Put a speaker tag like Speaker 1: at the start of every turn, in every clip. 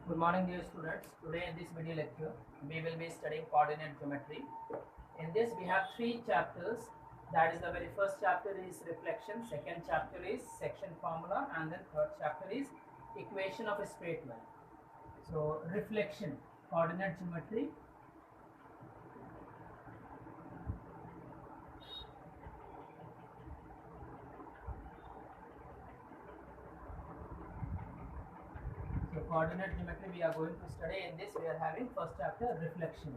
Speaker 1: Good morning, dear students. Today in this video lecture, we will be studying coordinate geometry. In this, we have three chapters. That is, the very first chapter is reflection, second chapter is section formula, and then third chapter is equation of a straight line. So, reflection, coordinate geometry. So, coordinate geometry we are going to study. In this, we are having first chapter reflection.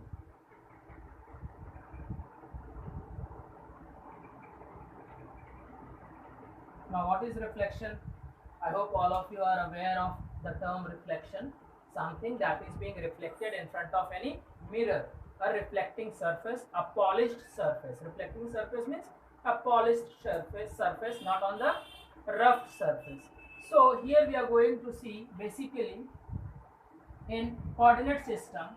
Speaker 1: Now, what is reflection? I hope all of you are aware of the term reflection, something that is being reflected in front of any mirror, a reflecting surface, a polished surface. Reflecting surface means a polished surface, not on the rough surface. So, here we are going to see basically in coordinate system,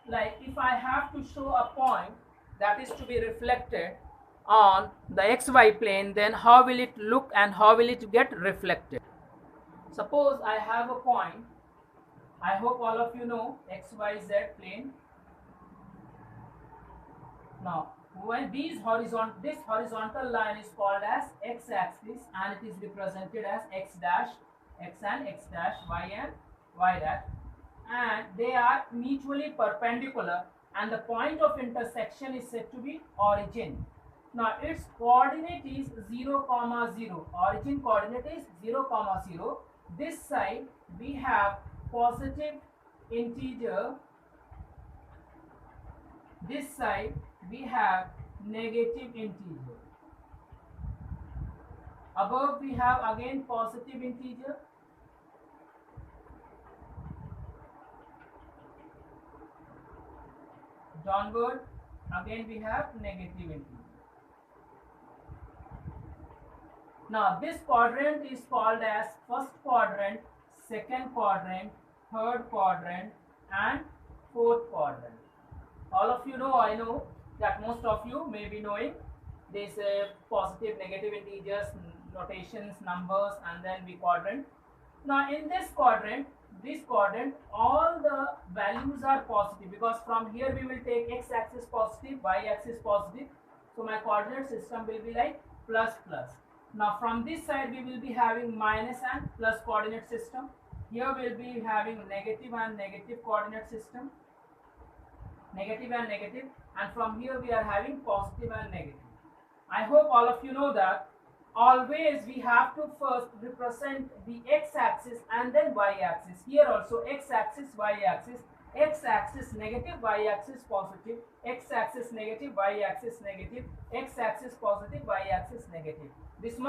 Speaker 1: like if I have to show a point that is to be reflected on the xy plane, then how will it look and how will it get reflected? Suppose I have a point, I hope all of you know xyz plane. Now when this horizontal line is called as x-axis and it is represented as x dash, x and x dash, y and y dash, and they are mutually perpendicular, and the point of intersection is said to be origin. Now its coordinate is 0, 0. Origin coordinate is 0, 0. This side we have positive integer, this side we have negative integer. Above we have again positive integer, downward again we have negative integer. Now this quadrant is called as first quadrant, second quadrant, third quadrant and fourth quadrant. All of you know, I know that most of you may be knowing this positive, negative integers, notations, numbers, and then we quadrant. Now in this quadrant, all the values are positive, because from here we will take x-axis positive, y-axis positive. So my coordinate system will be like plus plus. Now from this side we will be having minus and plus coordinate system. Here we will be having negative and negative coordinate system. Negative and negative, and from here we are having positive and negative. I hope all of you know that always we have to first represent the x-axis and then y-axis. Here also x-axis, y-axis, x-axis negative, y-axis positive, x-axis negative, y-axis negative, x-axis positive, y-axis negative. This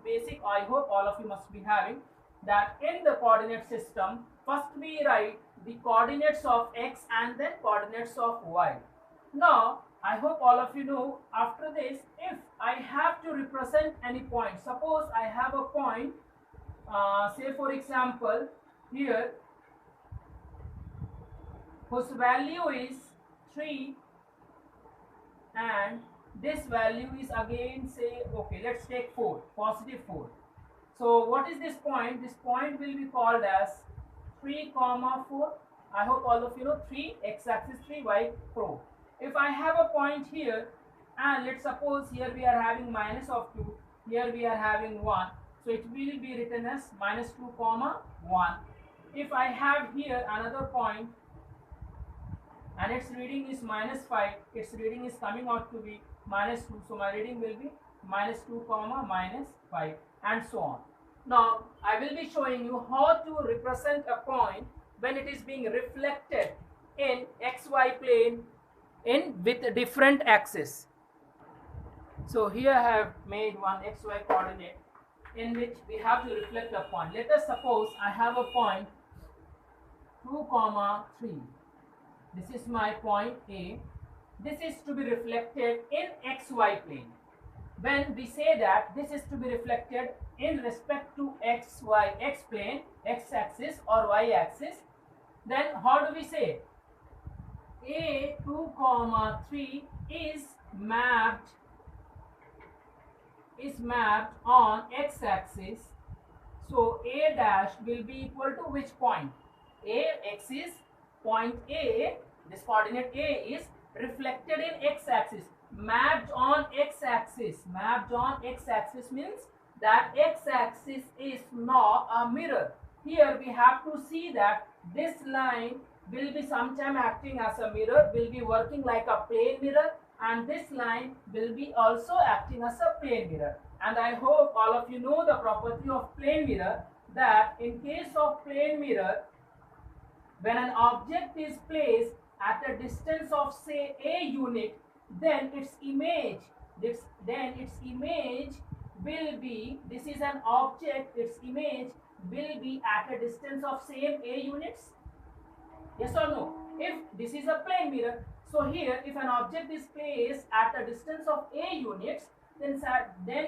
Speaker 1: basic I hope all of you must be having, that in the coordinate system first we write the coordinates of x and then coordinates of y. Now I hope all of you know, after this, if I have to represent any point, suppose I have a point, say for example here, whose value is 3 and this value is again, say, okay, let's take 4, positive 4. So what is this point? This point will be called as 3, 4. I hope all of you know 3, x-axis 3, y 4. If I have a point here, and let's suppose here we are having minus of 2, here we are having 1, so it will be written as minus 2, 1. If I have here another point and its reading is minus 5, its reading is coming out to be minus 2, so my reading will be minus 2, minus 5, and so on. Now I will be showing you how to represent a point when it is being reflected in xy plane with different axes. So here I have made one xy coordinate in which we have to reflect a point. Let us suppose I have a point 2, 3. This is my point A. This is to be reflected in xy plane. When we say that this is to be reflected in respect to x plane, x-axis or y-axis, then how do we say? A 2, 3 is mapped on x-axis. So A dash will be equal to which point? X is point A, this coordinate A is reflected in x-axis, mapped on x-axis. Mapped on x-axis means that x-axis is not a mirror. Here we have to see that this line will be sometime acting as a mirror, will be working like a plane mirror, and this line will be also acting as a plane mirror. And I hope all of you know the property of plane mirror, that in case of plane mirror, when an object is placed at a distance of say a unit, then its image will be, this is an object, its image will be at a distance of same a units. Yes or no? If this is a plane mirror, so here if an object is placed at a distance of a units, then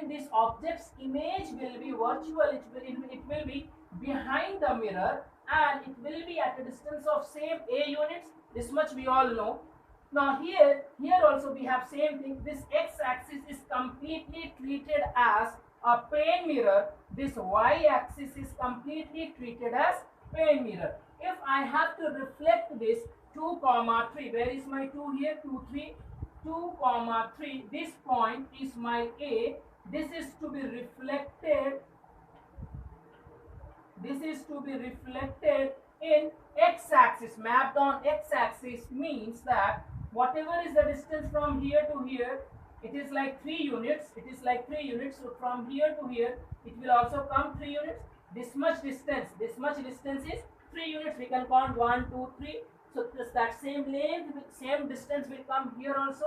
Speaker 1: this object's image will be virtual. It will be behind the mirror, and it will be at a distance of same a units. This much we all know. Now here also we have same thing. This x-axis is completely treated as a plane mirror. This y-axis is completely treated as plane mirror. If I have to reflect this 2, 3, where is my 2 here? 2, 3. 2, 3, this point is my A. This is to be reflected. This is to be reflected in x-axis. Mapped on x-axis means that whatever is the distance from here to here, it is like 3 units. It is like 3 units. So from here to here, it will also come 3 units. This much distance is 3 units. We can count 1, 2, 3. So that same length, same distance will come here also.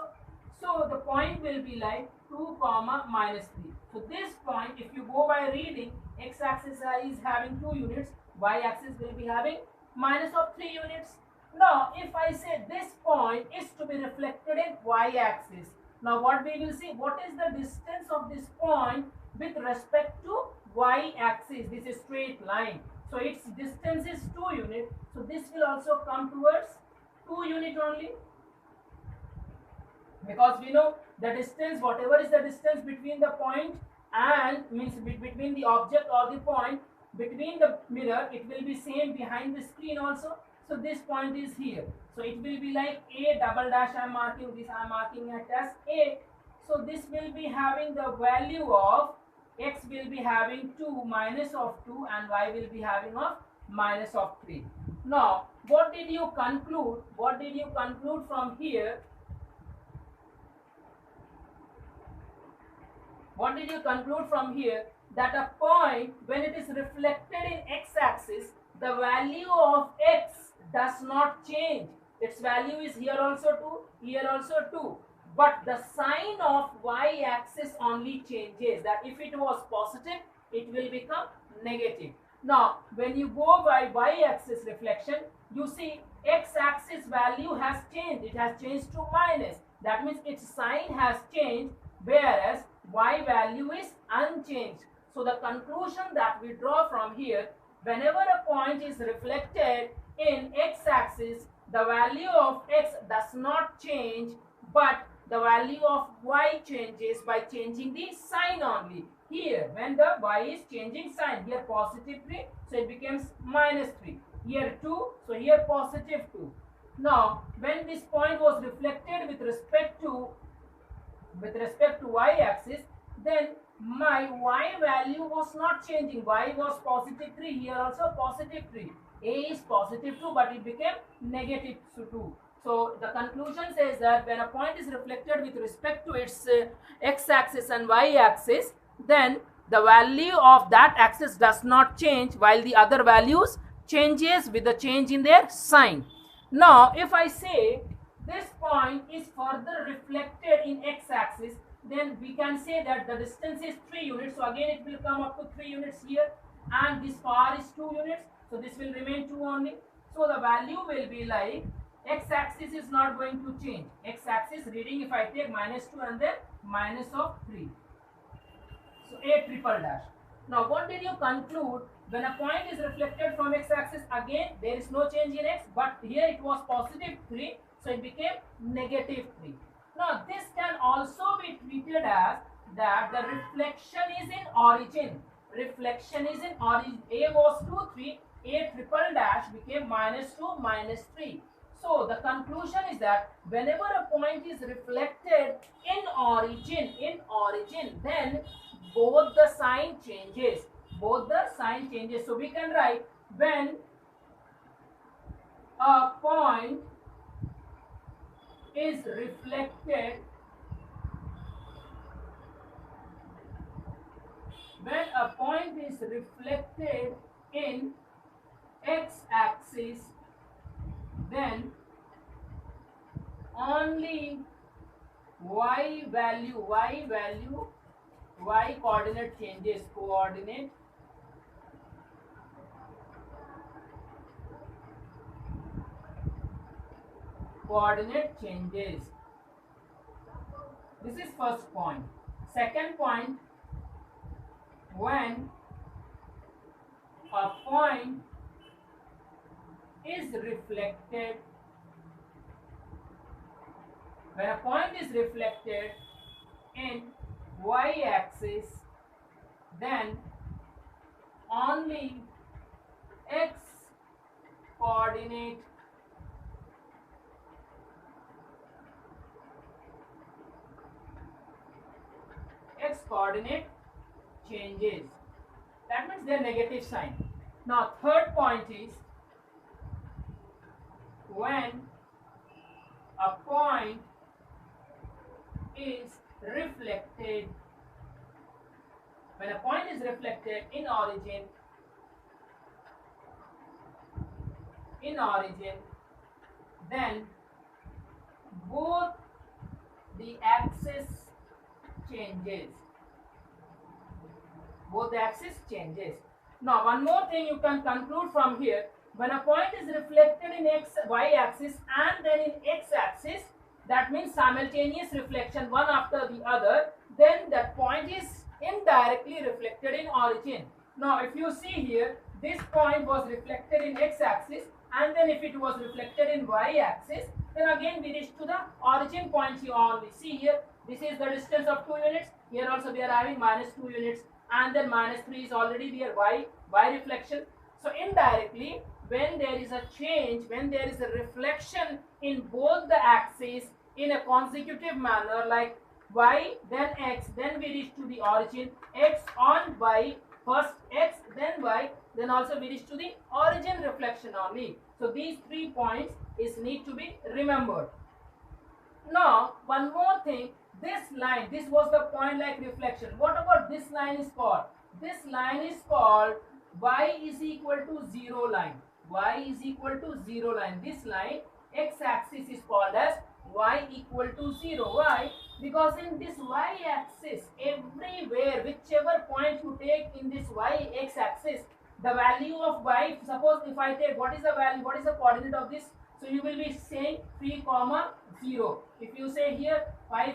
Speaker 1: So the point will be like 2, -3. So this point, if you go by reading, x-axis is having 2 units, y-axis will be having minus of 3 units. Now, if I say this point is to be reflected in y-axis, now what we will see, what is the distance of this point with respect to y-axis? This is straight line. So its distance is 2 units. So this will also come towards 2 unit only. Because we know the distance, whatever is the distance between the point and means between the object or the point, between the mirror, it will be same behind the screen also. So this point is here. So it will be like A double dash. I am marking this. I am marking it as A. So this will be having the value of x will be having 2 minus of 2 and y will be having of minus of 3. Now, what did you conclude? What did you conclude from here? What did you conclude from here? That a point, when it is reflected in x-axis, the value of x does not change. Its value is here also 2, here also 2. But the sign of y-axis only changes. That if it was positive, it will become negative. Now, when you go by y-axis reflection, you see x-axis value has changed. It has changed to minus. That means its sign has changed, whereas y value is unchanged. So the conclusion that we draw from here, whenever a point is reflected in x-axis, the value of x does not change, but the value of y changes by changing the sign only. Here, when the y is changing sign, here positive 3, so it becomes minus 3. Here 2, so here positive 2. Now, when this point was reflected with respect to y-axis, then my y value was not changing. Y was positive 3, here also positive 3. A is positive 2, but it became negative 2. So the conclusion says that when a point is reflected with respect to its x-axis and y-axis, then the value of that axis does not change, while the other values changes with the change in their sign. Now, if I say this point is further reflected in x-axis, then we can say that the distance is 3 units. So again it will come up to 3 units here, and this far is 2 units. So this will remain 2 only. So the value will be like, x-axis is not going to change. X-axis reading, if I take minus 2 and then minus of 3. So A triple dash. Now what did you conclude? When a point is reflected from x-axis, again there is no change in x, but here it was positive 3, so it became negative 3. Now this can also be treated as that the reflection is in origin. Reflection is in origin. A was 2, 3. A triple dash became -2, -3. So the conclusion is that whenever a point is reflected in origin, then both the sign changes. Both the sign changes. So we can write when a point is reflected in x-axis, then only y coordinate changes, coordinate changes. This is first point. Second point, when a point is reflected in y-axis, then only x coordinate changes. That means their negative sign. Now third point is when a point is reflected in origin, then both the axis changes. Now one more thing you can conclude from here: when a point is reflected in y axis and then in x axis, that means simultaneous reflection one after the other, then that point is indirectly reflected in origin. Now if you see here, this point was reflected in x axis, and then if it was reflected in y axis, then again we reach to the origin point. You only see here, this is the distance of 2 units. Here also we are having -2 units, and then -3 is already there. Y reflection. So indirectly, when there is a change, when there is a reflection in both the axes in a consecutive manner, like y then x, then we reach to the origin. X on y, first x then y, then also we reach to the origin reflection only. So these 3 points is need to be remembered. Now one more thing, this line, this was the point like reflection. What about this line is called? This line is called y is equal to 0 line. This line, x axis, is called as y equal to 0. Why? Because in this y axis, everywhere, whichever point you take in this y x axis, the value of y, suppose if I take, what is the value, what is the coordinate of this? So you will be saying 3, 0. If you say here 5,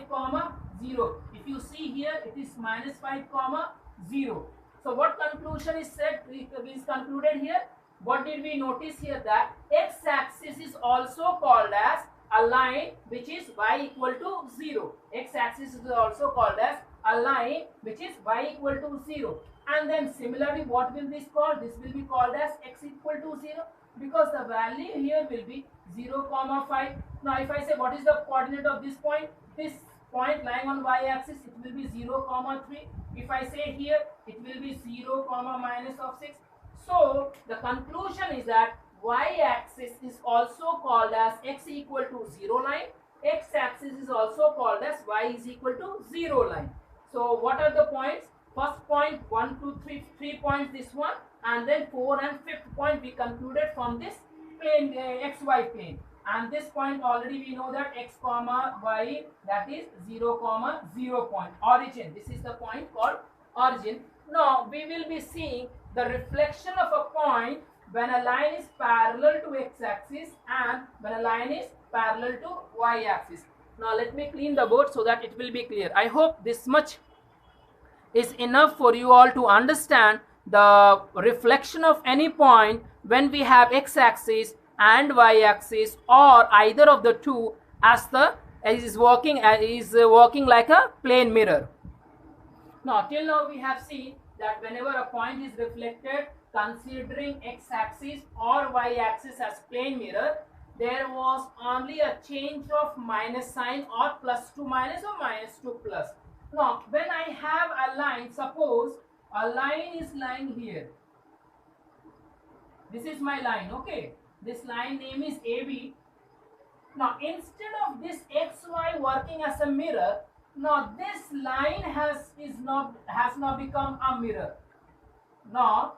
Speaker 1: 0. If you see here, it is -5, 0. So what conclusion is concluded here? What did we notice here? That x-axis is also called as a line which is y equal to 0. X-axis is also called as a line which is y equal to 0. And then similarly, what will this called? This will be called as x equal to 0, because the value here will be 0, 5. Now if I say what is the coordinate of this point? This point lying on y-axis, it will be 0, 3. If I say here, it will be 0, -6. So the conclusion is that y-axis is also called as x equal to 0 line. X-axis is also called as y is equal to 0 line. So what are the points? First point, 1, 2, 3 points, this one, and then 4 and 5th point we concluded from this plane, xy plane. And this point already we know that x, y, that is 0, 0 point, origin. This is the point called origin. Now we will be seeing the reflection of a point when a line is parallel to x-axis and when a line is parallel to y-axis. Now let me clean the board so that it will be clear. I hope this much is enough for you all to understand the reflection of any point when we have x-axis and y-axis, or either of the two, as is working like a plane mirror. Now till now we have seen that whenever a point is reflected considering x-axis or y-axis as plane mirror, there was only a change of minus sign or plus to minus or minus to plus. Now, when I have a line, suppose a line is lying here. This is my line, okay? This line name is AB. Now, instead of this XY working as a mirror, now this line has now become a mirror. Now,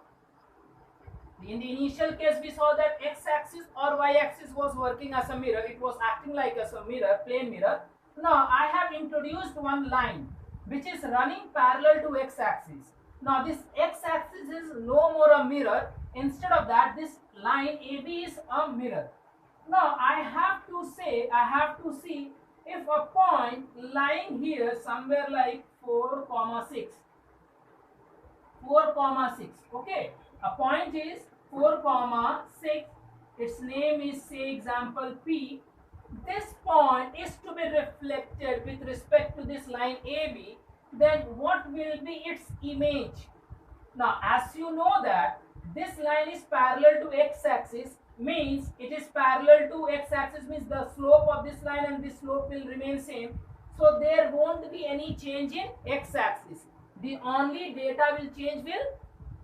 Speaker 1: in the initial case, we saw that x-axis or y-axis was working as a mirror. It was acting like as a mirror, plane mirror. Now, I have introduced one line which is running parallel to x-axis. Now, this x-axis is no more a mirror. Instead of that, this line AB is a mirror. Now, I have to see if a point lying here somewhere like 4, 6. 4, 6. Okay, a point is 4, 6. Its name is, say, example P. This point is to be reflected with respect to this line AB. Then what will be its image? Now, as you know that this line is parallel to x-axis, means it is parallel to x-axis, means the slope of this line and this slope will remain same. So there won't be any change in x-axis. The only data will change will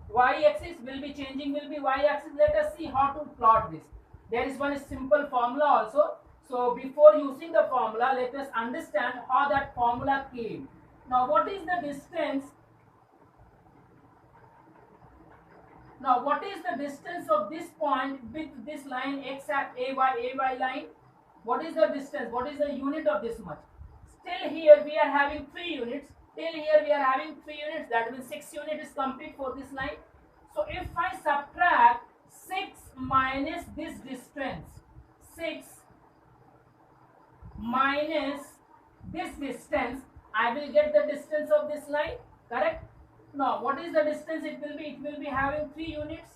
Speaker 1: y-axis will be changing will be y-axis. Let us see how to plot this. There is one simple formula also. So before using the formula, let us understand how that formula came. Now, what is the distance? Now, what is the distance of this point with this line x-axis AY line? What is the distance? What is the unit of this much? Still here we are having 3 units. Till here we are having 3 units. That means 6 units is complete for this line. So if I subtract 6 minus this distance, 6 minus this distance, I will get the distance of this line. Correct? Now, what is the distance it will be? It will be having 3 units.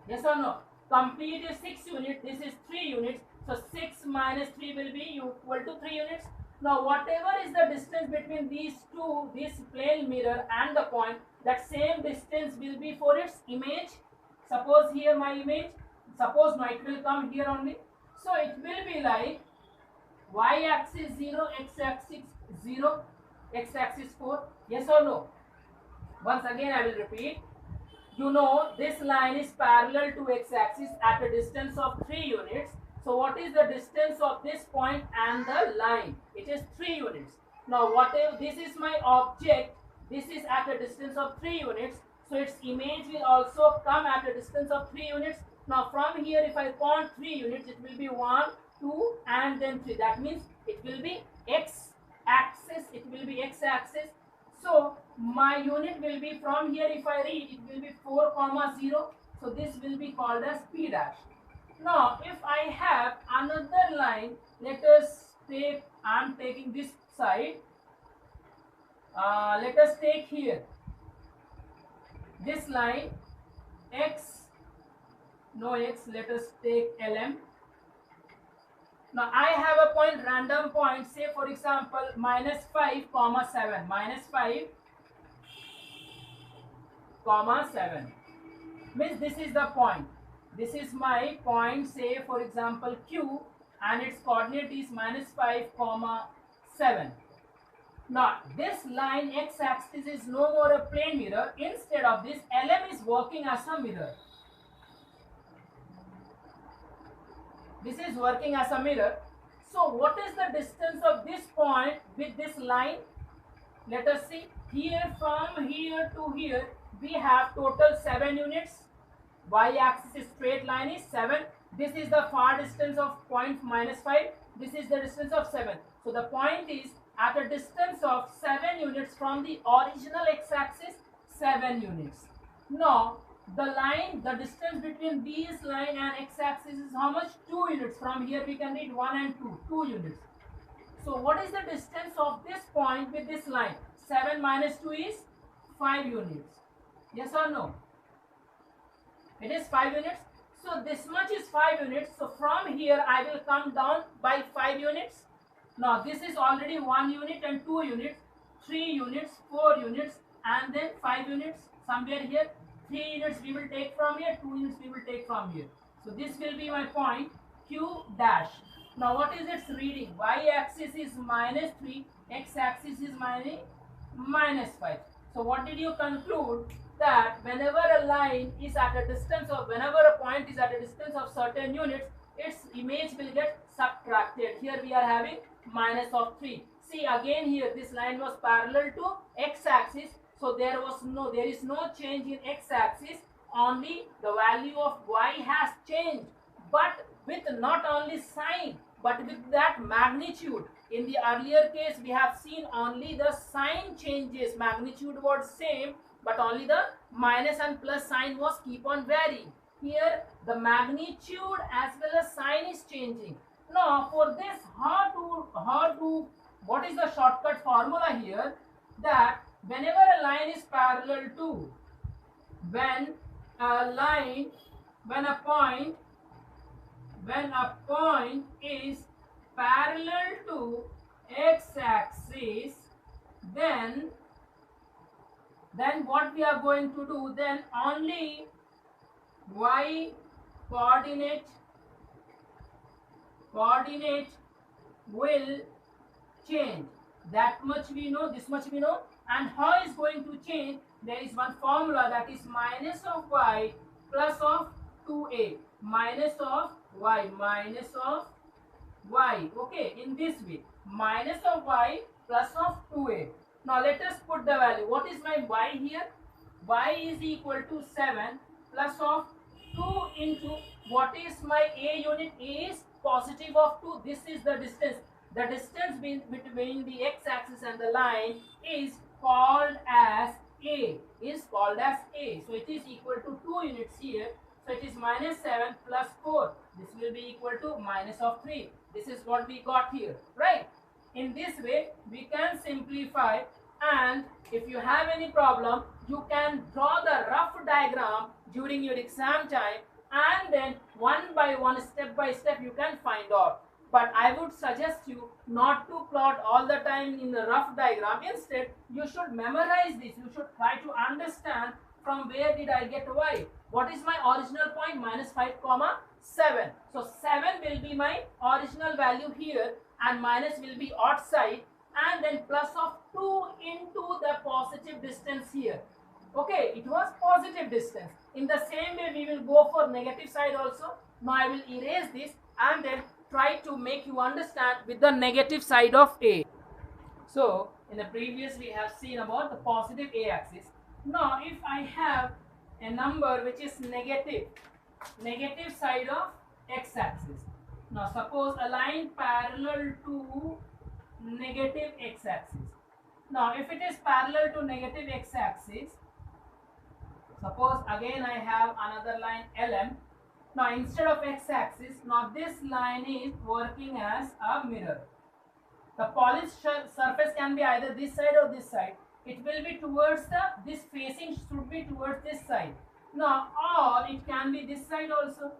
Speaker 1: Yes or no? Complete is 6 units. This is 3 units. So 6 minus 3 will be equal to 3 units. Now, whatever is the distance between these two, this plane mirror and the point, that same distance will be for its image. Suppose here my image. Suppose no, it will come here only. So it will be like y-axis 0, x-axis 0, x-axis 4. Yes or no? Once again I will repeat. You know this line is parallel to x-axis at a distance of 3 units. So what is the distance of this point and the line? It is 3 units. Now whatever, this is my object. This is at a distance of 3 units. So its image will also come at a distance of 3 units. Now from here, if I count 3 units, it will be 1, 2 and then 3. That means it will be x-axis. It will be x-axis. So my unit will be from here, if I read, it will be 4, 0. So this will be called as P dash. Now if I have another line, let us take, I am taking this side. Let us take here this line x, no x, let us take LM. Now I have a point, random point, say for example minus 5, 7, minus 5, 7, means this is the point. This is my point, say for example Q, and its coordinate is minus 5, 7. Now this line x-axis is no more a plane mirror. Instead of this, LM is working as a mirror. This is working as a mirror. So what is the distance of this point with this line? Let us see. Here, from here to here, we have total 7 units. Y-axis straight line is 7. This is the far distance of point minus 5. This is the distance of 7. So the point is at a distance of 7 units from the original x-axis, 7 units. Now the line, the distance between these line and x-axis is how much? 2 units. From here we can read 1 and 2, 2 units. So what is the distance of this point with this line? 7 minus 2 is 5 units. Yes or no? It is 5 units. So this much is 5 units. So from here I will come down by 5 units. Now this is already 1 unit and 2 units, 3 units, 4 units and then 5 units somewhere here. 3 units we will take from here, 2 units we will take from here. So this will be my point Q dash. Now what is its reading? Y axis is -3, x axis is -5. So what did you conclude? That whenever a line is at a distance of, whenever a point is at a distance of certain units, its image will get subtracted. Here we are having -3. See again here, this line was parallel to x axis, so there is no change in x axis, only the value of y has changed, but with not only sign but with that magnitude. In the earlier case we have seen only the sign changes, magnitude was same, but only the minus and plus sign was keep on varying. Here the magnitude as well as sign is changing. Now for this, how to what is the shortcut formula here? That whenever a line is parallel to, when a point is parallel to x-axis, then what we are going to do, then only y coordinate will change. That much we know, this much we know. And how is going to change? There is one formula, that is minus of y plus of 2a, minus of y, okay, in this way, minus of y plus of 2a. Now let us put the value. What is my y here? Y is equal to 7 plus of 2 into, what is my a unit? A is positive of 2. This is the distance. The distance between the x-axis and the line is called as a. So it is equal to 2 units here. So it is -7 plus 4. This will be equal to -3. This is what we got here, right? In this way, we can simplify, and if you have any problem, you can draw the rough diagram during your exam time, and then one by one, step by step, you can find out. But I would suggest you not to plot all the time in the rough diagram. Instead, you should memorize this. You should try to understand from where did I get y. What is my original point? -5, 7. So 7 will be my original value here, and minus will be outside, and then plus of 2 into the positive distance here. Okay, it was positive distance. In the same way, we will go for negative side also. Now I will erase this and then try to make you understand with the negative side of a. So in the previous we have seen about the positive a axis. Now if I have a number which is negative side of x axis. Now suppose a line parallel to negative x axis. Now if it is parallel to negative x axis, suppose again I have another line LM. Now instead of x axis, now this line is working as a mirror. The polished surface can be either this side or this side. It will be towards this facing should be towards this side. Now, or it can be this side also.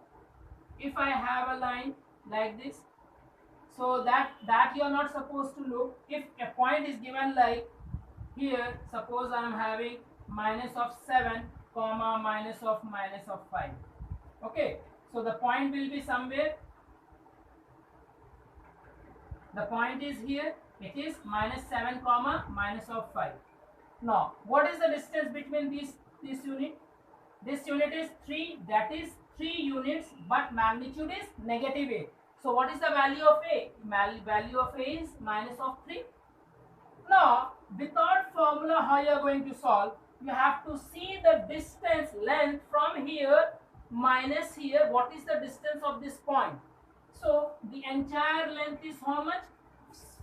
Speaker 1: If I have a line like this, so that you are not supposed to look. If a point is given like here, suppose I am having -7, -5. Okay, so the point will be somewhere. The point is here. It is -7, -5. Now, what is the distance between this unit? This unit is 3. That is 3 units, but magnitude is -8. So, what is the value of a? Value of a is -3. Now, without formula, how you are going to solve? You have to see the distance length from here minus here. What is the distance of this point? So the entire length is how much?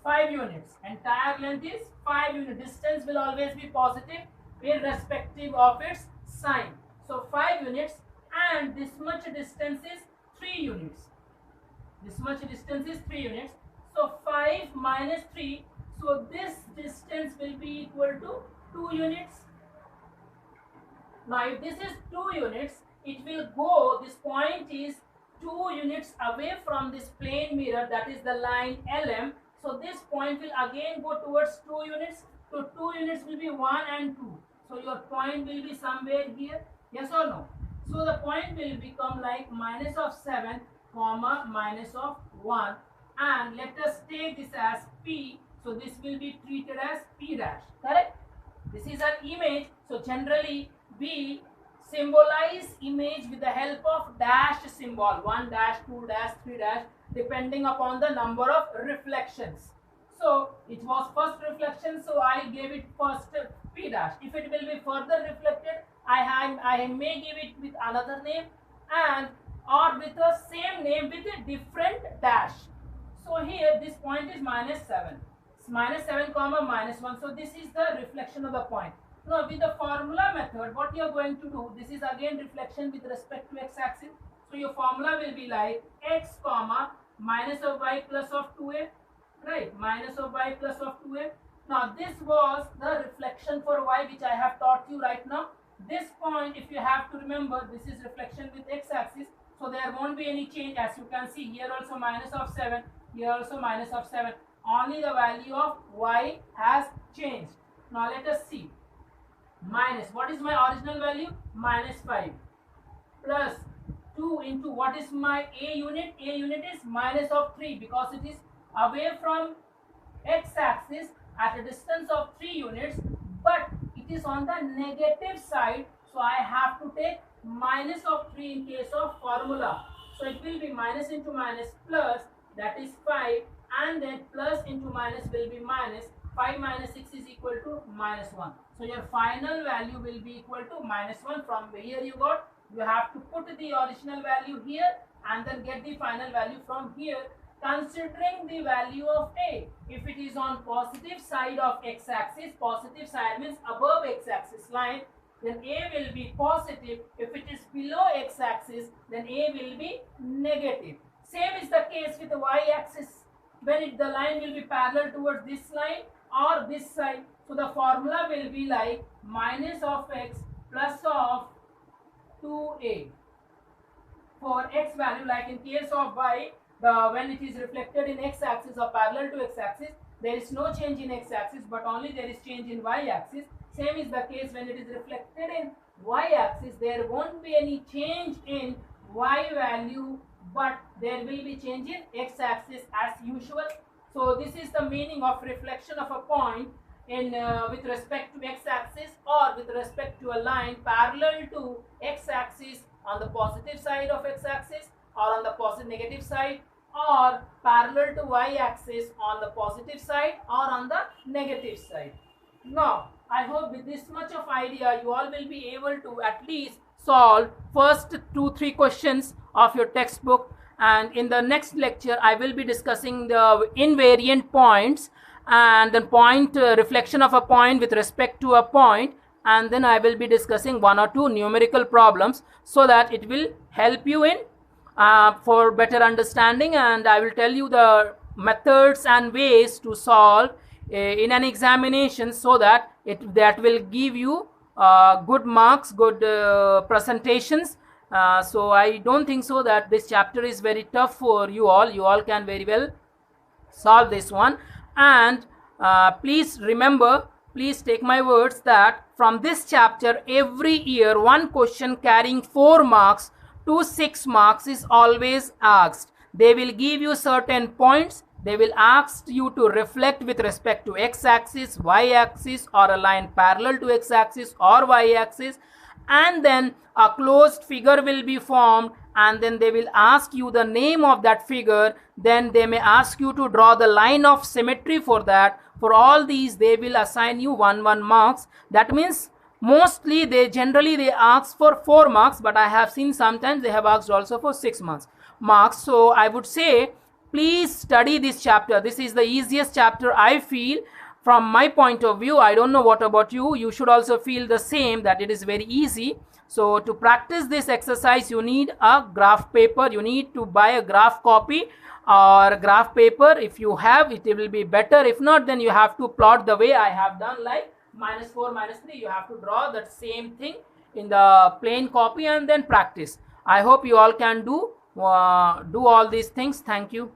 Speaker 1: 5 units. Entire length is 5 units. Distance will always be positive irrespective of its sign. So 5 units, and this much distance is 3 units. This much distance is 3 units. So 5 minus 3. So this distance will be equal to 2 units. Now if this is 2 units, it will go, this point is 2 units away from this plane mirror, that is the line LM. So this point will again go towards 2 units. So 2 units will be 1 and 2. So your point will be somewhere here. Yes or no? So the point will become like minus of 7 comma minus of 1, and let us take this as P. So this will be treated as P dash. Correct? This is an image. So generally we symbolize image with the help of dash symbol, 1 dash, 2 dash, 3 dash, depending upon the number of reflections. So it was first reflection, so I gave it first P dash. If it will be further reflected, I may give it with another name, and or with the same name with a different dash. So here this point is minus 7. It's minus 7 comma minus 1. So this is the reflection of the point. Now with the formula method, what you are going to do, this is again reflection with respect to x-axis. So your formula will be like x comma minus of y plus of 2a, right? Minus of y plus of 2a. Now this was the reflection for y which I have taught you right now. This point, if you have to remember, this is reflection with x-axis, so there won't be any change. As you can see, here also minus of 7, here also minus of 7. Only the value of y has changed. Now let us see. Minus, what is my original value? Minus 5 plus 2 into what is my a unit? A unit is minus of 3 because it is away from x-axis at a distance of 3 units, but it is on the negative side, so I have to take minus of 3 in case of formula. So it will be minus into minus plus, that is 5, and then plus into minus will be minus. 5 minus 6 is equal to minus 1. So your final value will be equal to minus 1. From here you got, you have to put the original value here and then get the final value from here, considering the value of a. If it is on positive side of x-axis, positive side means above x-axis line, then a will be positive. If it is below x-axis, then a will be negative. Same is the case with the y-axis, when the line will be parallel towards this line or this side. So the formula will be like minus of x plus of 2a for x value. Like in case of y, when it is reflected in x-axis or parallel to x-axis, there is no change in x-axis, but only there is change in y-axis. Same is the case when it is reflected in y-axis. There won't be any change in y value, but there will be change in x-axis as usual. So this is the meaning of reflection of a point in with respect to x-axis or with respect to a line parallel to x-axis on the positive side of x-axis or on the positive negative side, or parallel to y-axis on the positive side or on the negative side. Now I hope with this much of idea you all will be able to at least solve first 2-3 questions of your textbook, and in the next lecture I will be discussing the invariant points and then point reflection of a point with respect to a point, and then I will be discussing 1 or 2 numerical problems so that it will help you in for better understanding, and I will tell you the methods and ways to solve in an examination so that that will give you good marks, good presentations. So I don't think so that this chapter is very tough for you all. You all can very well solve this one, and please remember, please take my words that from this chapter every year one question carrying 4 marks to 6 marks is always asked. They will give you certain points. They will ask you to reflect with respect to x-axis, y-axis, or a line parallel to x-axis or y-axis, and then a closed figure will be formed, and then they will ask you the name of that figure. Then they may ask you to draw the line of symmetry for that. For all these they will assign you 1 marks. That means mostly they ask for 4 marks, but I have seen sometimes they have asked also for 6 marks. So I would say please study this chapter. This is the easiest chapter I feel from my point of view. I don't know what about you. You should also feel the same, that it is very easy. So to practice this exercise you need a graph paper. You need to buy a graph copy or graph paper. If you have it, it will be better. If not, then you have to plot the way I have done, like -4, -3. You have to draw that same thing in the plain copy and then practice. I hope you all can do all these things. Thank you.